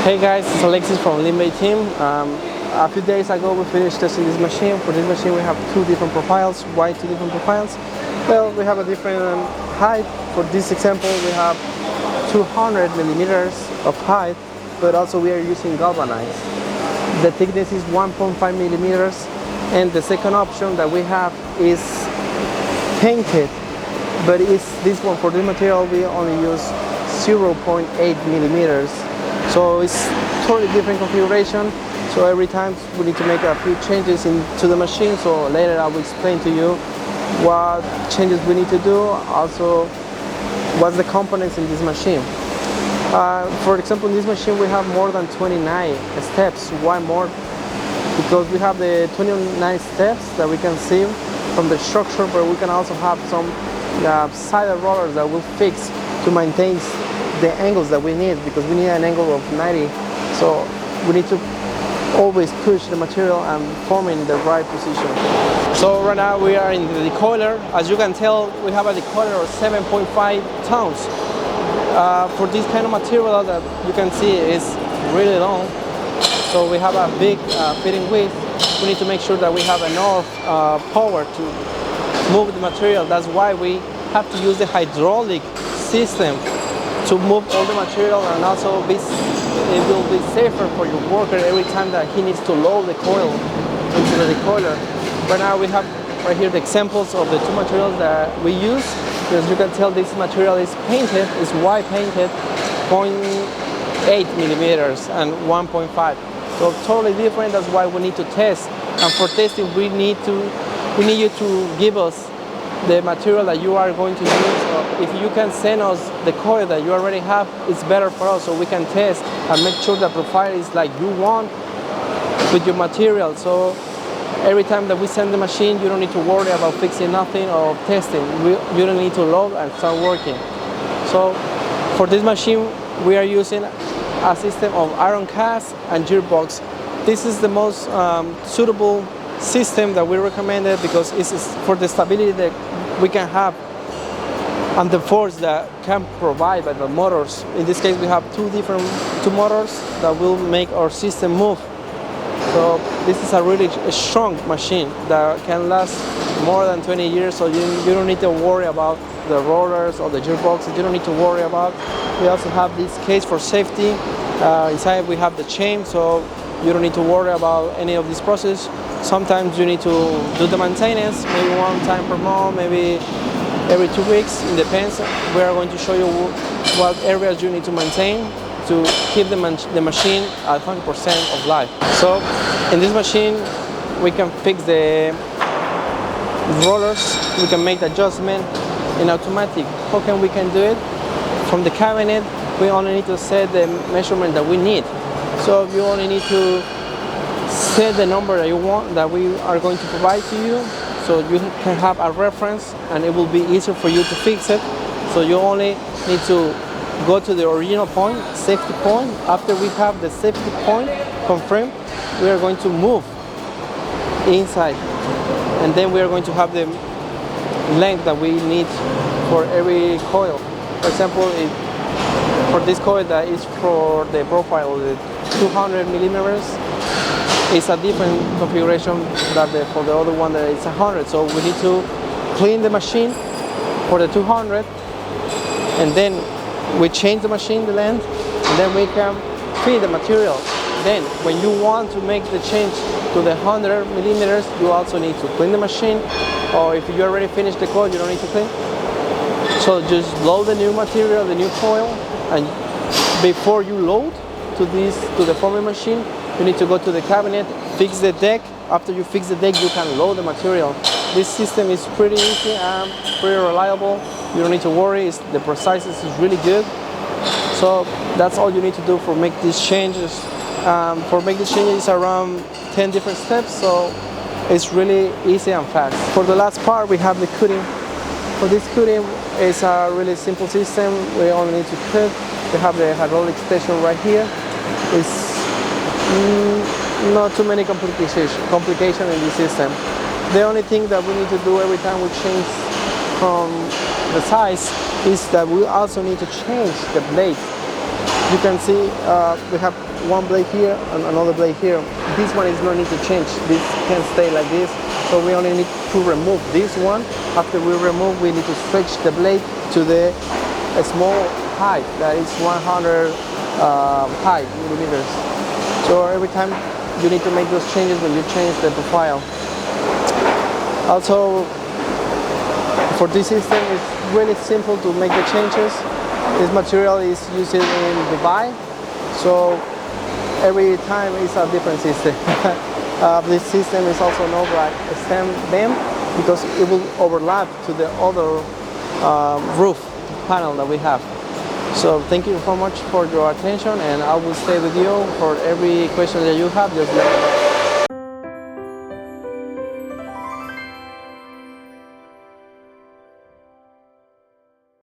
Hey guys, it's Alexis from Linbay team. A few days ago we finished testing this machine. For this machine we have two different profiles. Why two different profiles? Well, we have a different height. For this example we have 200 millimeters of height, but also we are using galvanized. The thickness is 1.5 millimeters, and the second option that we have is painted, but it's this one. For this material we only use 0.8 millimeters. So it's totally different configuration. So every time we need to make a few changes into the machine. So later I will explain to you what changes we need to do. Also, what's the components in this machine. For example, in this machine we have more than 29 steps. Why more? Because we have the 29 steps that we can see from the structure, but we can also have some side rollers that will fix to maintain the angles that we need, because we need an angle of 90. So we need to always push the material and form in the right position. So right now we are in the decoiler. As you can tell, we have a decoiler of 7.5 tons. For this kind of material that you can see is really long. So we have a big fitting width. We need to make sure that we have enough power to move the material. That's why we have to use the hydraulic system to move all the material, and also it will be safer for your worker every time that he needs to load the coil into the decoiler. Right now we have right here the examples of the two materials that we use. As you can tell, this material is painted, is white painted, 0.8 millimeters and 1.5. So totally different. That's why we need to test. And for testing, we need you to give us the material that you are going to use. If you can send us the coil that you already have, it's better for us, so we can test and make sure the profile is like you want with your material. So every time that we send the machine, you don't need to worry about fixing nothing or testing. You don't need to load and start working. So for this machine, we are using a system of iron cast and gearbox. This is the most suitable system that we recommended, because it's for the stability that we can have and the force that can provide by the motors. In this case we have two motors that will make our system move. So this is a really strong machine that can last more than 20 years, so you don't need to worry about the rollers or the gearboxes. You don't need to worry about. We also have this case for safety. Inside we have the chain, so you don't need to worry about any of this process. Sometimes you need to do the maintenance, maybe one time per month, maybe every 2 weeks, it depends. We are going to show you what areas you need to maintain to keep the machine at 100% of life. So in this machine we can fix the rollers, we can make the adjustment in automatic. How can we do it? From the cabinet we only need to set the measurement that we need. So you only need to set the number that you want, that we are going to provide to you, so you can have a reference and it will be easier for you to fix it. So you only need to go to the original point, safety point. After we have the safety point confirmed, we are going to move inside, and then we are going to have the length that we need for every coil. For example, for this coil that is for the profile, the 200 millimeters, it's a different configuration than for the other one that is 100. So we need to clean the machine for the 200, and then we change the machine, the length, and then we can feed the material. Then when you want to make the change to the 100 millimeters, you also need to clean the machine, or if you already finished the coil, you don't need to clean. So just load the new material, the new coil, and before you load to the forming machine, you need to go to the cabinet, fix the deck. After you fix the deck, you can load the material. This system is pretty easy and pretty reliable. You don't need to worry. The preciseness is really good. So that's all you need to do for make these changes. For make these changes around 10 different steps, so it's really easy and fast. For the last part, we have the cutting. For this cutting, it's a really simple system. We only need to cut. We have the hydraulic station right here. It's not too many complication in this system. The only thing that we need to do every time we change from the size is that we also need to change the blade. You can see we have one blade here and another blade here. This one is no need to change. This can stay like this. So we only need to remove this one. After we remove, we need to stretch the blade to the small height that is 100 millimeters. So every time you need to make those changes when you change the profile. Also, for this system, it's really simple to make the changes. This material is used in Dubai, so every time it's a different system. This system is also known like a stem beam because it will overlap to the other roof panel that we have. So thank you so much for your attention, and I will stay with you for every question that you have. Just let me know.